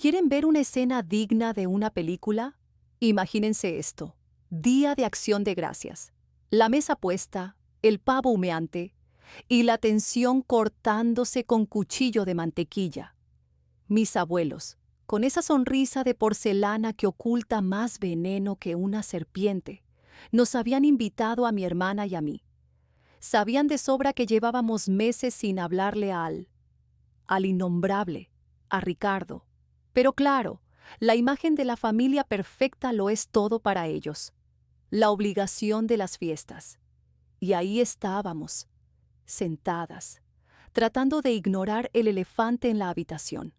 ¿Quieren ver una escena digna de una película? Imagínense esto. Día de Acción de Gracias. La mesa puesta, el pavo humeante y la tensión cortándose con cuchillo de mantequilla. Mis abuelos, con esa sonrisa de porcelana que oculta más veneno que una serpiente, nos habían invitado a mi hermana y a mí. Sabían de sobra que llevábamos meses sin hablarle al innombrable, a Ricardo. Pero claro, la imagen de la familia perfecta lo es todo para ellos. La obligación de las fiestas. Y ahí estábamos, sentadas, tratando de ignorar el elefante en la habitación,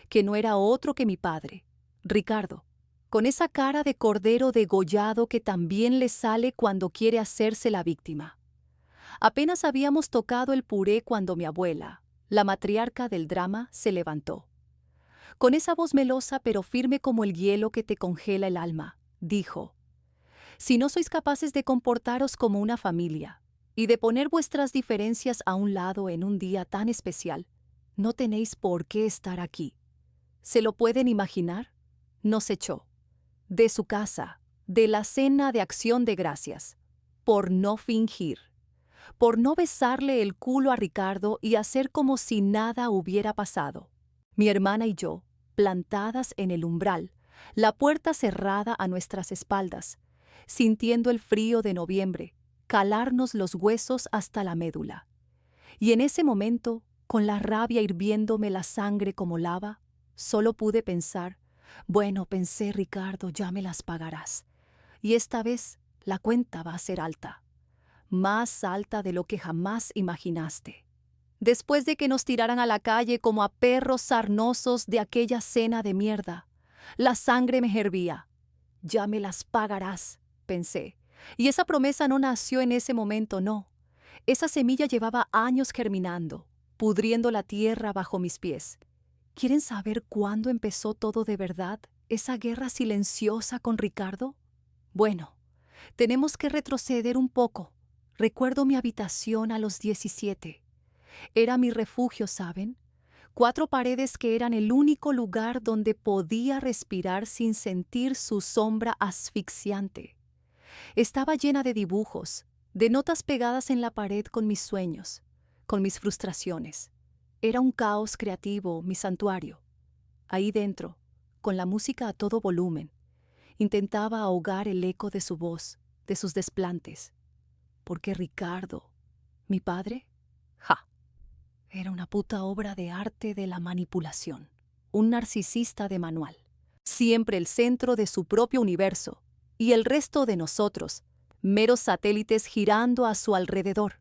que no era otro que mi padre, Ricardo, con esa cara de cordero degollado que también le sale cuando quiere hacerse la víctima. Apenas habíamos tocado el puré cuando mi abuela, la matriarca del drama, se levantó. Con esa voz melosa pero firme como el hielo que te congela el alma, dijo: «Si no sois capaces de comportaros como una familia y de poner vuestras diferencias a un lado en un día tan especial, no tenéis por qué estar aquí». ¿Se lo pueden imaginar? Nos echó de su casa, de la cena de Acción de Gracias, por no fingir, por no besarle el culo a Ricardo y hacer como si nada hubiera pasado. Mi hermana y yo, plantadas en el umbral, la puerta cerrada a nuestras espaldas, sintiendo el frío de noviembre, calarnos los huesos hasta la médula. Y en ese momento, con la rabia hirviéndome la sangre como lava, solo pude pensar: bueno, pensé, Ricardo, ya me las pagarás. Y esta vez la cuenta va a ser alta. Más alta de lo que jamás imaginaste. Después de que nos tiraran a la calle como a perros sarnosos de aquella cena de mierda, la sangre me hervía. Ya me las pagarás, pensé. Y esa promesa no nació en ese momento, no. Esa semilla llevaba años germinando, pudriendo la tierra bajo mis pies. ¿Quieren saber cuándo empezó todo de verdad, esa guerra silenciosa con Ricardo? Bueno, tenemos que retroceder un poco. Recuerdo mi habitación a los 17. Era mi refugio, ¿saben? 4 paredes que eran el único lugar donde podía respirar sin sentir su sombra asfixiante. Estaba llena de dibujos, de notas pegadas en la pared con mis sueños, con mis frustraciones. Era un caos creativo, mi santuario. Ahí dentro, con la música a todo volumen, intentaba ahogar el eco de su voz, de sus desplantes. Porque Ricardo, mi padre, ¡ja!, era una puta obra de arte de la manipulación, un narcisista de manual, siempre el centro de su propio universo, y el resto de nosotros, meros satélites girando a su alrededor,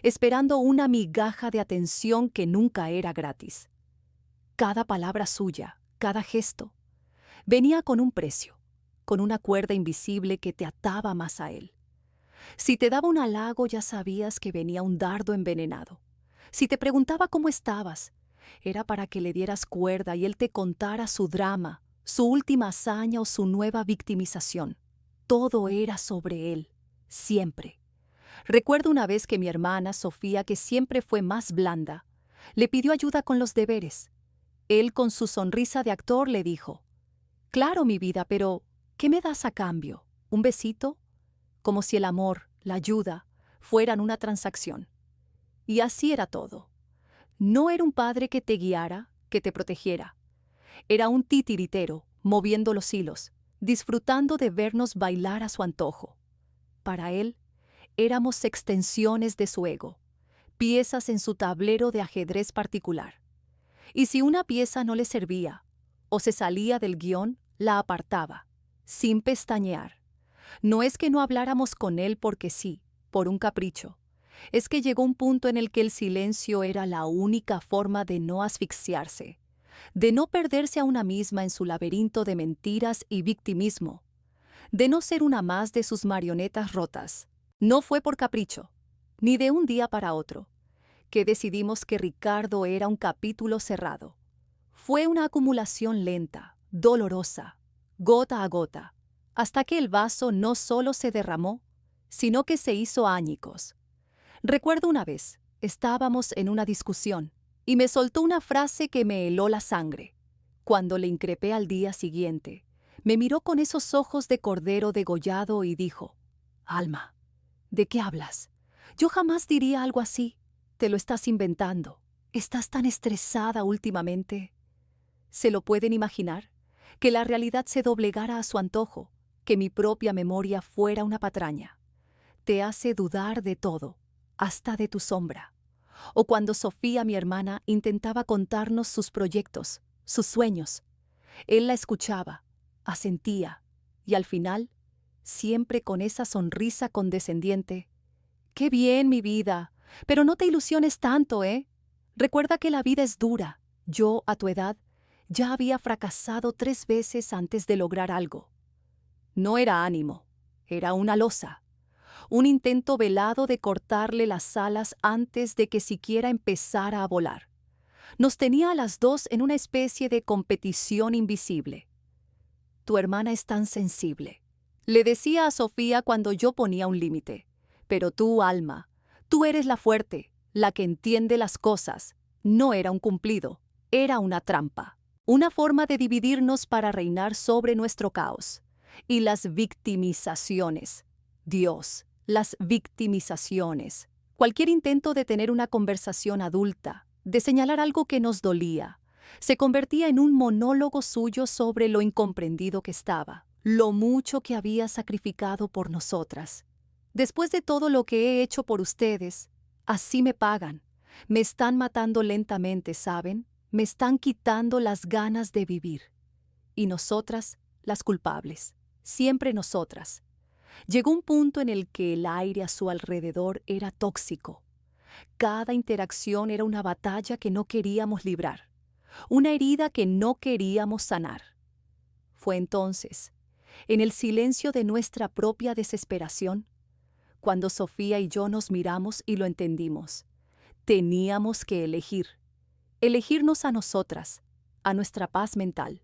esperando una migaja de atención que nunca era gratis. Cada palabra suya, cada gesto, venía con un precio, con una cuerda invisible que te ataba más a él. Si te daba un halago, ya sabías que venía un dardo envenenado. Si te preguntaba cómo estabas, era para que le dieras cuerda y él te contara su drama, su última hazaña o su nueva victimización. Todo era sobre él, siempre. Recuerdo una vez que mi hermana, Sofía, que siempre fue más blanda, le pidió ayuda con los deberes. Él, con su sonrisa de actor, le dijo: «Claro, mi vida, pero ¿qué me das a cambio? ¿Un besito?», como si el amor, la ayuda, fueran una transacción. Y así era todo. No era un padre que te guiara, que te protegiera. Era un titiritero, moviendo los hilos, disfrutando de vernos bailar a su antojo. Para él, éramos extensiones de su ego, piezas en su tablero de ajedrez particular. Y si una pieza no le servía, o se salía del guión, la apartaba, sin pestañear. No es que no habláramos con él porque sí, por un capricho. Es que llegó un punto en el que el silencio era la única forma de no asfixiarse, de no perderse a una misma en su laberinto de mentiras y victimismo, de no ser una más de sus marionetas rotas. No fue por capricho, ni de un día para otro, que decidimos que Ricardo era un capítulo cerrado. Fue una acumulación lenta, dolorosa, gota a gota, hasta que el vaso no solo se derramó, sino que se hizo añicos. Recuerdo una vez, estábamos en una discusión, y me soltó una frase que me heló la sangre, Cuando le increpé al día siguiente, me miró con esos ojos de cordero degollado y dijo: «Alma, ¿de qué hablas? Yo jamás diría algo así. Te lo estás inventando. ¿Estás tan estresada últimamente?» ¿Se lo pueden imaginar? Que la realidad se doblegara a su antojo, que mi propia memoria fuera una patraña. Te hace dudar de todo, hasta de tu sombra. O cuando Sofía, mi hermana, intentaba contarnos sus proyectos, sus sueños. Él la escuchaba, asentía, y al final, siempre con esa sonrisa condescendiente: «Qué bien, mi vida, pero no te ilusiones tanto, ¿eh? Recuerda que la vida es dura. Yo, a tu edad, ya había fracasado 3 veces antes de lograr algo». No era ánimo, era una losa, un intento velado de cortarle las alas antes de que siquiera empezara a volar. Nos tenía a las dos en una especie de competición invisible. «Tu hermana es tan sensible», le decía a Sofía cuando yo ponía un límite. «Pero tú, Alma, tú eres la fuerte, la que entiende las cosas». No era un cumplido, era una trampa, una forma de dividirnos para reinar sobre nuestro caos. Y las victimizaciones. Dios, las victimizaciones. Cualquier intento de tener una conversación adulta, de señalar algo que nos dolía, se convertía en un monólogo suyo sobre lo incomprendido que estaba, lo mucho que había sacrificado por nosotras. «Después de todo lo que he hecho por ustedes, así me pagan. Me están matando lentamente, ¿saben? Me están quitando las ganas de vivir». Y nosotras, las culpables, siempre nosotras. Llegó un punto en el que el aire a su alrededor era tóxico. Cada interacción era una batalla que no queríamos librar, una herida que no queríamos sanar. Fue entonces, en el silencio de nuestra propia desesperación, cuando Sofía y yo nos miramos y lo entendimos. Teníamos que elegirnos a nosotras, a nuestra paz mental,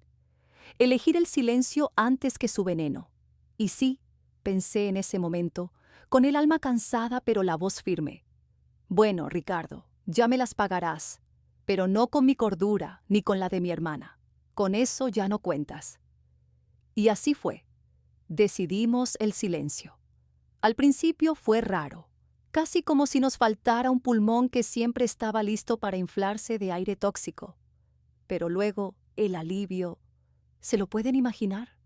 elegir el silencio antes que su veneno. Y sí, pensé en ese momento, con el alma cansada pero la voz firme: «Bueno, Ricardo, ya me las pagarás, pero no con mi cordura ni con la de mi hermana. Con eso ya no cuentas». Y así fue. Decidimos el silencio. Al principio fue raro, casi como si nos faltara un pulmón que siempre estaba listo para inflarse de aire tóxico. Pero luego, el alivio, ¿se lo pueden imaginar?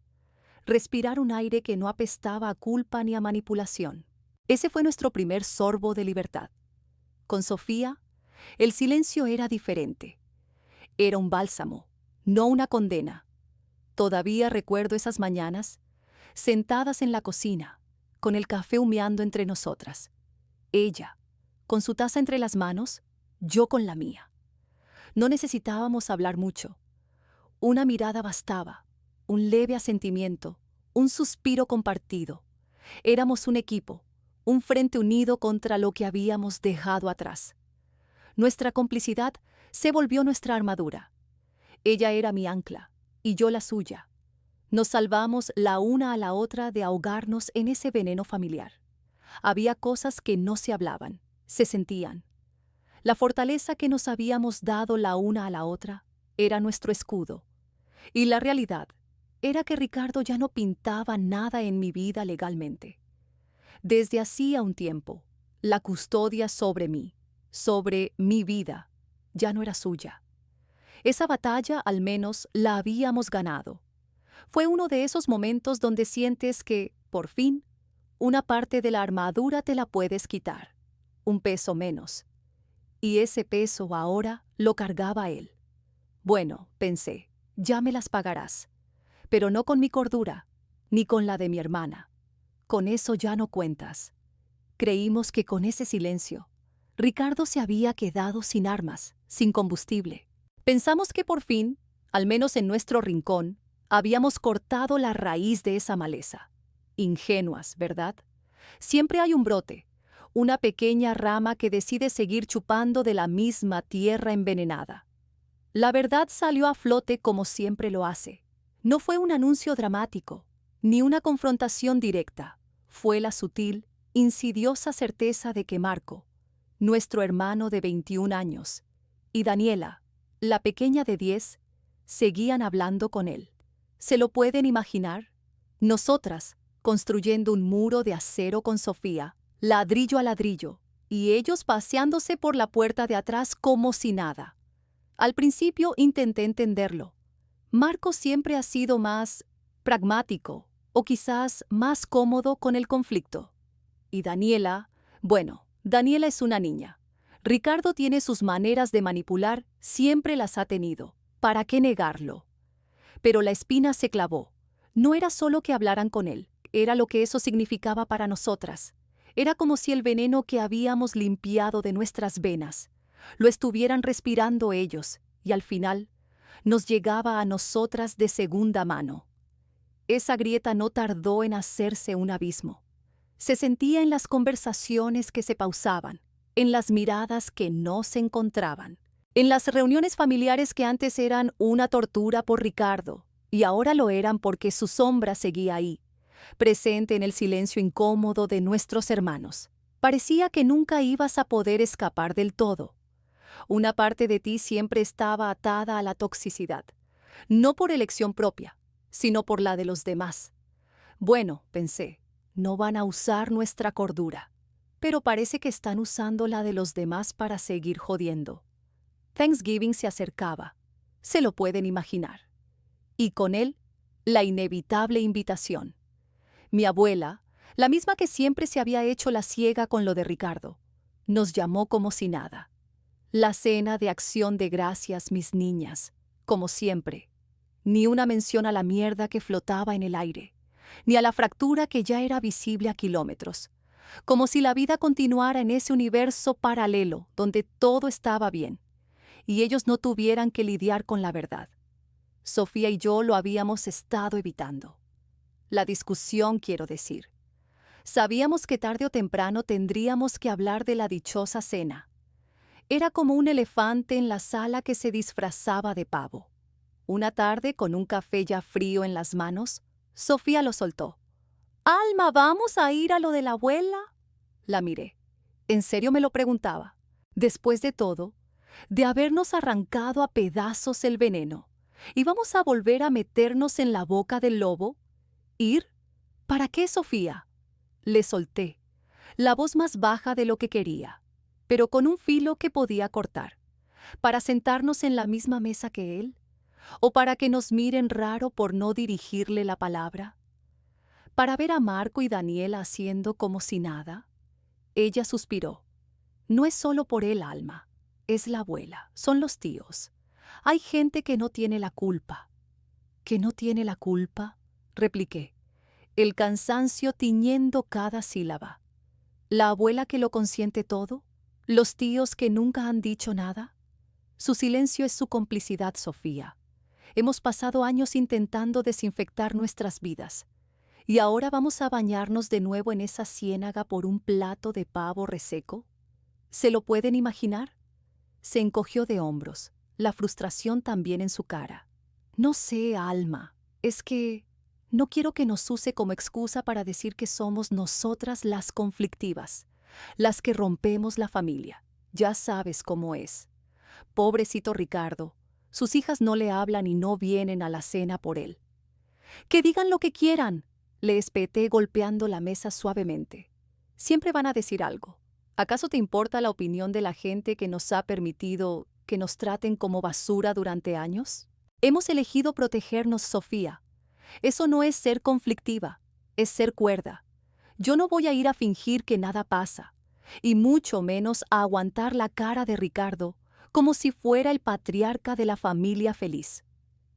Respirar un aire que no apestaba a culpa ni a manipulación. Ese fue nuestro primer sorbo de libertad. Con Sofía, el silencio era diferente. Era un bálsamo, no una condena. Todavía recuerdo esas mañanas, sentadas en la cocina, con el café humeando entre nosotras. Ella, con su taza entre las manos, yo con la mía. No necesitábamos hablar mucho. Una mirada bastaba, un leve asentimiento, un suspiro compartido. Éramos un equipo, un frente unido contra lo que habíamos dejado atrás. Nuestra complicidad se volvió nuestra armadura. Ella era mi ancla, y yo la suya. Nos salvamos la una a la otra de ahogarnos en ese veneno familiar. Había cosas que no se hablaban, se sentían. La fortaleza que nos habíamos dado la una a la otra era nuestro escudo. Y la realidad era que Ricardo ya no pintaba nada en mi vida legalmente. Desde hacía un tiempo, la custodia sobre mí, sobre mi vida, ya no era suya. Esa batalla al menos la habíamos ganado. Fue uno de esos momentos donde sientes que, por fin, una parte de la armadura te la puedes quitar, un peso menos. Y ese peso ahora lo cargaba él. Bueno, pensé, ya me las pagarás, pero no con mi cordura, ni con la de mi hermana. Con eso ya no cuentas. Creímos que con ese silencio, Ricardo se había quedado sin armas, sin combustible. Pensamos que por fin, al menos en nuestro rincón, habíamos cortado la raíz de esa maleza. Ingenuas, ¿verdad? Siempre hay un brote, una pequeña rama que decide seguir chupando de la misma tierra envenenada. La verdad salió a flote como siempre lo hace. No fue un anuncio dramático, ni una confrontación directa. Fue la sutil, insidiosa certeza de que Marco, nuestro hermano de 21 años, y Daniela, la pequeña de 10, seguían hablando con él. ¿Se lo pueden imaginar? Nosotras, construyendo un muro de acero con Sofía, ladrillo a ladrillo, y ellos paseándose por la puerta de atrás como si nada. Al principio intenté entenderlo. Marco siempre ha sido más pragmático, o quizás más cómodo con el conflicto. Y Daniela, bueno, Daniela es una niña. Ricardo tiene sus maneras de manipular, siempre las ha tenido. ¿Para qué negarlo? Pero la espina se clavó. No era solo que hablaran con él, era lo que eso significaba para nosotras. Era como si el veneno que habíamos limpiado de nuestras venas lo estuvieran respirando ellos, y al final nos llegaba a nosotras de segunda mano. Esa grieta no tardó en hacerse un abismo. Se sentía en las conversaciones que se pausaban, en las miradas que no se encontraban, en las reuniones familiares que antes eran una tortura por Ricardo, y ahora lo eran porque su sombra seguía ahí, presente en el silencio incómodo de nuestros hermanos. Parecía que nunca ibas a poder escapar del todo. Una parte de ti siempre estaba atada a la toxicidad, no por elección propia, sino por la de los demás. Bueno, pensé, no van a usar nuestra cordura, pero parece que están usando la de los demás para seguir jodiendo. Thanksgiving se acercaba, se lo pueden imaginar. Y con él, la inevitable invitación. Mi abuela, la misma que siempre se había hecho la ciega con lo de Ricardo, nos llamó como si nada. La cena de acción de gracias, mis niñas, como siempre. Ni una mención a la mierda que flotaba en el aire, ni a la fractura que ya era visible a kilómetros. Como si la vida continuara en ese universo paralelo donde todo estaba bien, y ellos no tuvieran que lidiar con la verdad. Sofía y yo lo habíamos estado evitando. La discusión, quiero decir. Sabíamos que tarde o temprano tendríamos que hablar de la dichosa cena. Era como un elefante en la sala que se disfrazaba de pavo. Una tarde, con un café ya frío en las manos, Sofía lo soltó. «Alma, ¿vamos a ir a lo de la abuela?» La miré. ¿En serio me lo preguntaba? Después de todo, de habernos arrancado a pedazos el veneno, ¿íbamos a volver a meternos en la boca del lobo? ¿Ir? ¿Para qué, Sofía? Le solté, la voz más baja de lo que quería, pero con un filo que podía cortar. ¿Para sentarnos en la misma mesa que él? ¿O para que nos miren raro por no dirigirle la palabra? ¿Para ver a Marco y Daniela haciendo como si nada? Ella suspiró. No es solo por él, Alma. Es la abuela, son los tíos. Hay gente que no tiene la culpa. ¿Que no tiene la culpa? Repliqué, el cansancio tiñendo cada sílaba. ¿La abuela que lo consiente todo? ¿Los tíos que nunca han dicho nada? Su silencio es su complicidad, Sofía. Hemos pasado años intentando desinfectar nuestras vidas. ¿Y ahora vamos a bañarnos de nuevo en esa ciénaga por un plato de pavo reseco? ¿Se lo pueden imaginar? Se encogió de hombros, la frustración también en su cara. No sé, Alma, es que no quiero que nos use como excusa para decir que somos nosotras las conflictivas, las que rompemos la familia. Ya sabes cómo es. Pobrecito Ricardo, sus hijas no le hablan y no vienen a la cena por él. Que digan lo que quieran, le espeté golpeando la mesa suavemente. Siempre van a decir algo. ¿Acaso te importa la opinión de la gente que nos ha permitido que nos traten como basura durante años? Hemos elegido protegernos, Sofía. Eso no es ser conflictiva, es ser cuerda. Yo no voy a ir a fingir que nada pasa, y mucho menos a aguantar la cara de Ricardo como si fuera el patriarca de la familia feliz.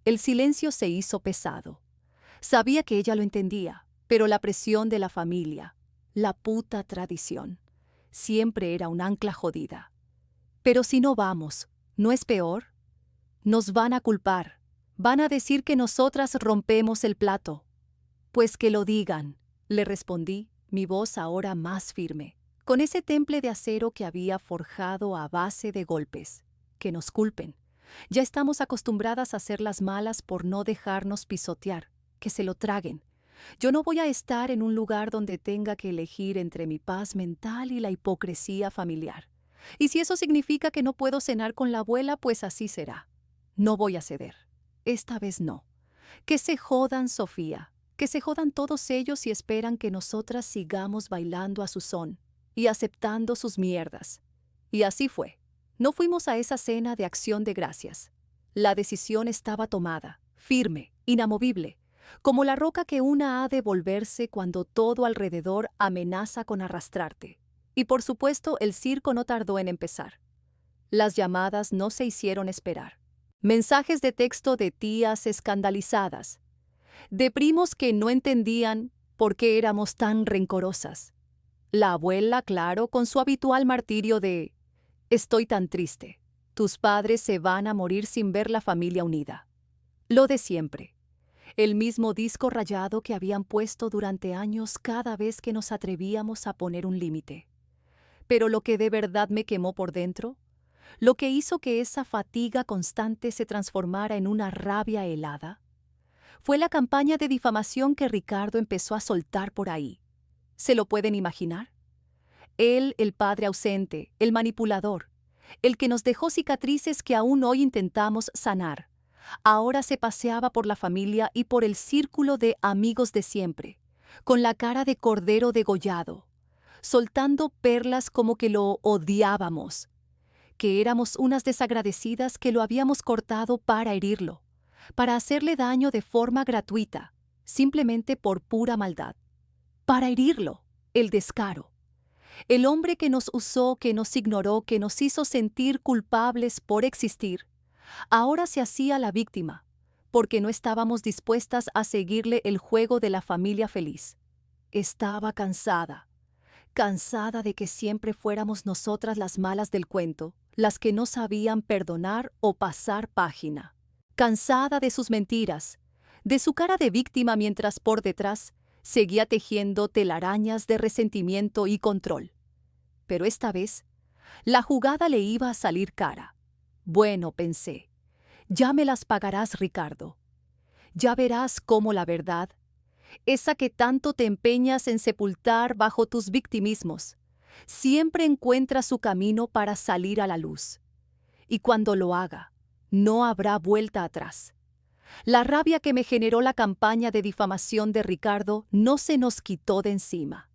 El silencio se hizo pesado. Sabía que ella lo entendía, pero la presión de la familia, la puta tradición, siempre era un ancla jodida. Pero si no vamos, ¿no es peor? Nos van a culpar. Van a decir que nosotras rompemos el plato. Pues que lo digan, le respondí, mi voz ahora más firme, con ese temple de acero que había forjado a base de golpes. Que nos culpen. Ya estamos acostumbradas a ser las malas por no dejarnos pisotear. Que se lo traguen. Yo no voy a estar en un lugar donde tenga que elegir entre mi paz mental y la hipocresía familiar. Y si eso significa que no puedo cenar con la abuela, pues así será. No voy a ceder. esta vez no. Que se jodan, Sofía, que se jodan todos ellos y esperan que nosotras sigamos bailando a su son y aceptando sus mierdas. Y así fue. No fuimos a esa cena de acción de gracias. La decisión estaba tomada, firme, inamovible, como la roca que una ha de volverse cuando todo alrededor amenaza con arrastrarte. Y por supuesto, el circo no tardó en empezar. Las llamadas no se hicieron esperar. Mensajes de texto de tías escandalizadas, de primos que no entendían por qué éramos tan rencorosas. La abuela, claro, con su habitual martirio de «Estoy tan triste. Tus padres se van a morir sin ver la familia unida». Lo de siempre. El mismo disco rayado que habían puesto durante años cada vez que nos atrevíamos a poner un límite. Pero lo que de verdad me quemó por dentro, lo que hizo que esa fatiga constante se transformara en una rabia helada, fue la campaña de difamación que Ricardo empezó a soltar por ahí. ¿Se lo pueden imaginar? Él, el padre ausente, el manipulador, el que nos dejó cicatrices que aún hoy intentamos sanar, ahora se paseaba por la familia y por el círculo de amigos de siempre, con la cara de cordero degollado, soltando perlas como que lo odiábamos, que éramos unas desagradecidas que lo habíamos cortado para herirlo, para hacerle daño de forma gratuita, simplemente por pura maldad. Para herirlo, el descaro. El hombre que nos usó, que nos ignoró, que nos hizo sentir culpables por existir, ahora se hacía la víctima, porque no estábamos dispuestas a seguirle el juego de la familia feliz. Estaba cansada de que siempre fuéramos nosotras las malas del cuento, las que no sabían perdonar o pasar página. Cansada de sus mentiras, de su cara de víctima mientras por detrás seguía tejiendo telarañas de resentimiento y control. Pero esta vez, la jugada le iba a salir cara. Bueno, pensé, ya me las pagarás, Ricardo. Ya verás cómo la verdad, esa que tanto te empeñas en sepultar bajo tus victimismos, siempre encuentra su camino para salir a la luz. Y cuando lo haga, no habrá vuelta atrás. La rabia que me generó la campaña de difamación de Ricardo no se nos quitó de encima.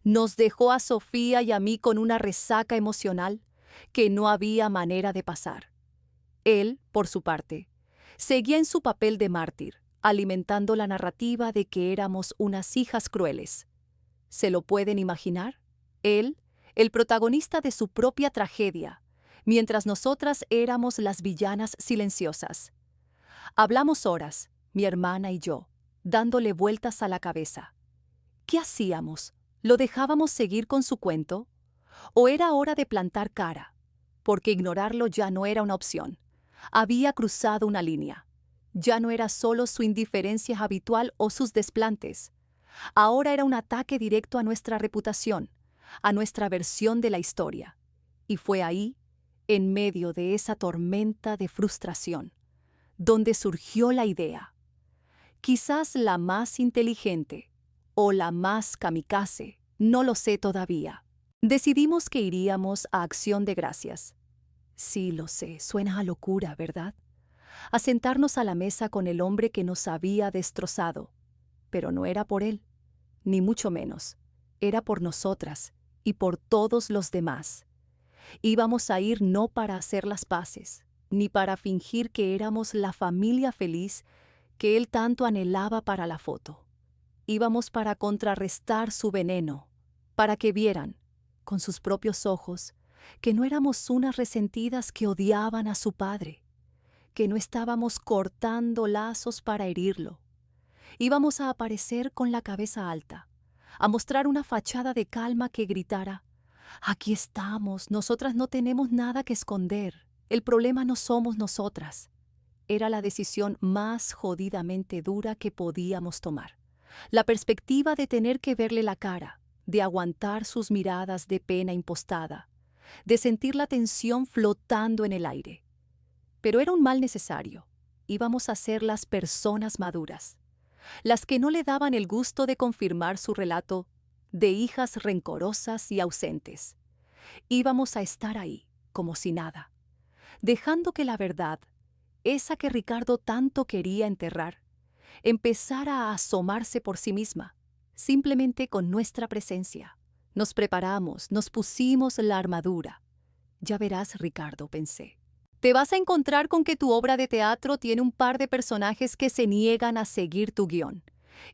Nos dejó a Sofía y a mí con una resaca emocional que no había manera de pasar. Él, por su parte, seguía en su papel de mártir, alimentando la narrativa de que éramos unas hijas crueles. ¿Se lo pueden imaginar? Él, el protagonista de su propia tragedia, mientras nosotras éramos las villanas silenciosas. Hablamos horas, mi hermana y yo, dándole vueltas a la cabeza. ¿Qué hacíamos? ¿Lo dejábamos seguir con su cuento? ¿O era hora de plantar cara? Porque ignorarlo ya no era una opción. Había cruzado una línea. Ya no era solo su indiferencia habitual o sus desplantes. Ahora era un ataque directo a nuestra reputación, a nuestra versión de la historia. Y fue ahí, en medio de esa tormenta de frustración, donde surgió la idea. Quizás la más inteligente o la más kamikaze, no lo sé todavía. Decidimos que iríamos a Acción de Gracias. Sí, lo sé, suena a locura, ¿verdad? A sentarnos a la mesa con el hombre que nos había destrozado. Pero no era por él, ni mucho menos. Era por nosotras y por todos los demás. Íbamos a ir no para hacer las paces, ni para fingir que éramos la familia feliz que él tanto anhelaba para la foto. Íbamos para contrarrestar su veneno, para que vieran, con sus propios ojos, que no éramos unas resentidas que odiaban a su padre, que no estábamos cortando lazos para herirlo. Íbamos a aparecer con la cabeza alta, a mostrar una fachada de calma que gritara: «Aquí estamos, nosotras no tenemos nada que esconder, el problema no somos nosotras». Era la decisión más jodidamente dura que podíamos tomar. La perspectiva de tener que verle la cara, de aguantar sus miradas de pena impostada, de sentir la tensión flotando en el aire. Pero era un mal necesario. Íbamos a ser las personas maduras, las que no le daban el gusto de confirmar su relato de hijas rencorosas y ausentes. Íbamos a estar ahí, como si nada, dejando que la verdad, esa que Ricardo tanto quería enterrar, empezara a asomarse por sí misma, simplemente con nuestra presencia. Nos preparamos, nos pusimos la armadura. Ya verás, Ricardo, pensé. Te vas a encontrar con que tu obra de teatro tiene un par de personajes que se niegan a seguir tu guión.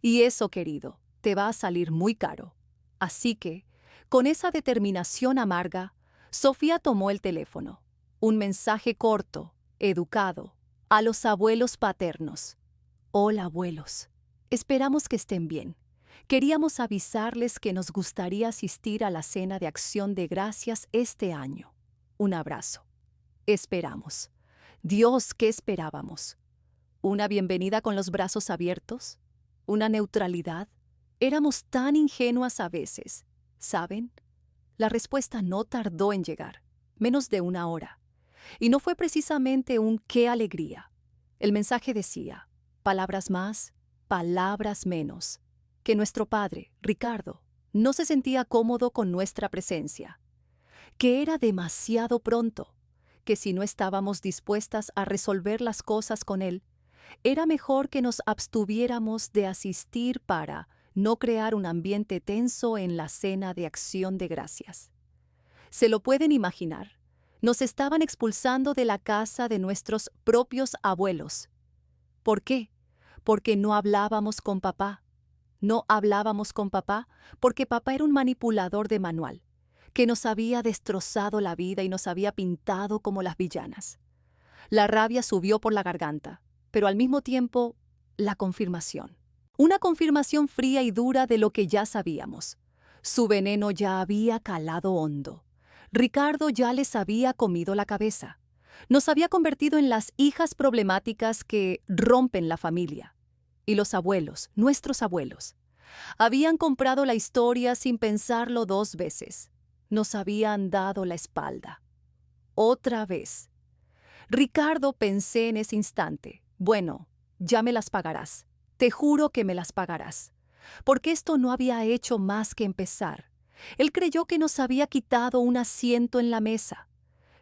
Y eso, querido, te va a salir muy caro. Así que, con esa determinación amarga, Sofía tomó el teléfono. Un mensaje corto, educado, a los abuelos paternos. Hola, abuelos. Esperamos que estén bien. Queríamos avisarles que nos gustaría asistir a la cena de acción de gracias este año. Un abrazo. Esperamos. Dios, ¿qué esperábamos? ¿Una bienvenida con los brazos abiertos? ¿Una neutralidad? Éramos tan ingenuas a veces, ¿saben? La respuesta no tardó en llegar, menos de una hora. Y no fue precisamente un qué alegría. El mensaje decía, palabras más, palabras menos, que nuestro padre, Ricardo, no se sentía cómodo con nuestra presencia, que era demasiado pronto, que si no estábamos dispuestas a resolver las cosas con él, era mejor que nos abstuviéramos de asistir para no crear un ambiente tenso en la cena de acción de gracias. ¿Se lo pueden imaginar? Nos estaban expulsando de la casa de nuestros propios abuelos. ¿Por qué? Porque no hablábamos con papá. No hablábamos con papá porque papá era un manipulador de manual, que nos había destrozado la vida y nos había pintado como las villanas. La rabia subió por la garganta, pero al mismo tiempo, la confirmación. Una confirmación fría y dura de lo que ya sabíamos. Su veneno ya había calado hondo. Ricardo ya les había comido la cabeza. Nos había convertido en las hijas problemáticas que rompen la familia. Y los abuelos, nuestros abuelos, habían comprado la historia sin pensarlo 2 veces. Nos habían dado la espalda. Otra vez. Ricardo, pensé en ese instante. Bueno, ya me las pagarás. Te juro que me las pagarás. Porque esto no había hecho más que empezar. Él creyó que nos había quitado un asiento en la mesa.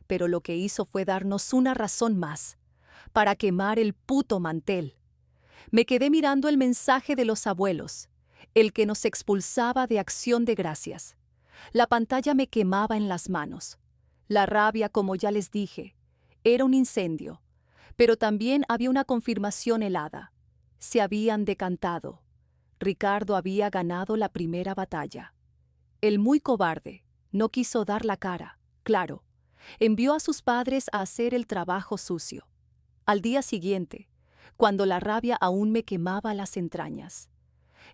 Pero lo que hizo fue darnos una razón más para quemar el puto mantel. Me quedé mirando el mensaje de los abuelos, el que nos expulsaba de acción de gracias. La pantalla me quemaba en las manos. La rabia, como ya les dije, era un incendio, pero también había una confirmación helada. Se habían decantado. Ricardo había ganado la primera batalla. El muy cobarde no quiso dar la cara, claro. Envió a sus padres a hacer el trabajo sucio. Al día siguiente, cuando la rabia aún me quemaba las entrañas,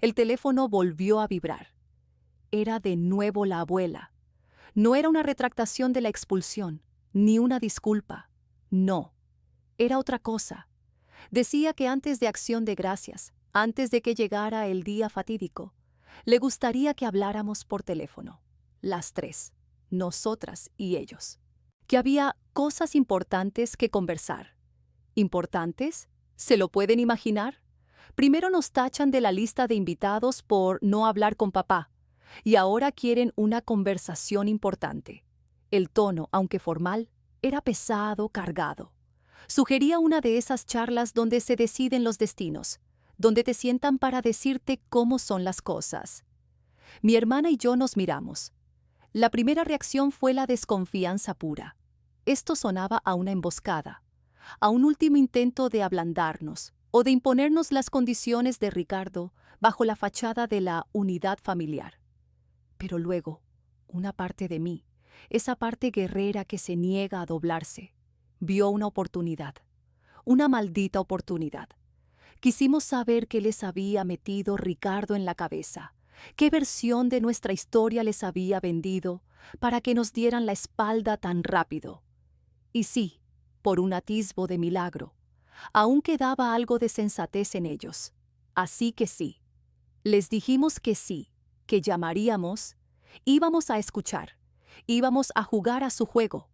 el teléfono volvió a vibrar. Era de nuevo la abuela. No era una retractación de la expulsión, ni una disculpa. No, era otra cosa. Decía que antes de acción de gracias, antes de que llegara el día fatídico, le gustaría que habláramos por teléfono, las 3, nosotras y ellos. Que había cosas importantes que conversar. ¿Importantes? ¿Se lo pueden imaginar? Primero nos tachan de la lista de invitados por no hablar con papá, y ahora quieren una conversación importante. El tono, aunque formal, era pesado, cargado. Sugería una de esas charlas donde se deciden los destinos, donde te sientan para decirte cómo son las cosas. Mi hermana y yo nos miramos. La primera reacción fue la desconfianza pura. Esto sonaba a una emboscada, a un último intento de ablandarnos o de imponernos las condiciones de Ricardo bajo la fachada de la unidad familiar. Pero luego, una parte de mí, esa parte guerrera que se niega a doblarse, vio una oportunidad, una maldita oportunidad. Quisimos saber qué les había metido Ricardo en la cabeza, qué versión de nuestra historia les había vendido para que nos dieran la espalda tan rápido. Y sí, por un atisbo de milagro, aún quedaba algo de sensatez en ellos. Así que sí, les dijimos que sí, que llamaríamos, íbamos a escuchar, íbamos a jugar a su juego,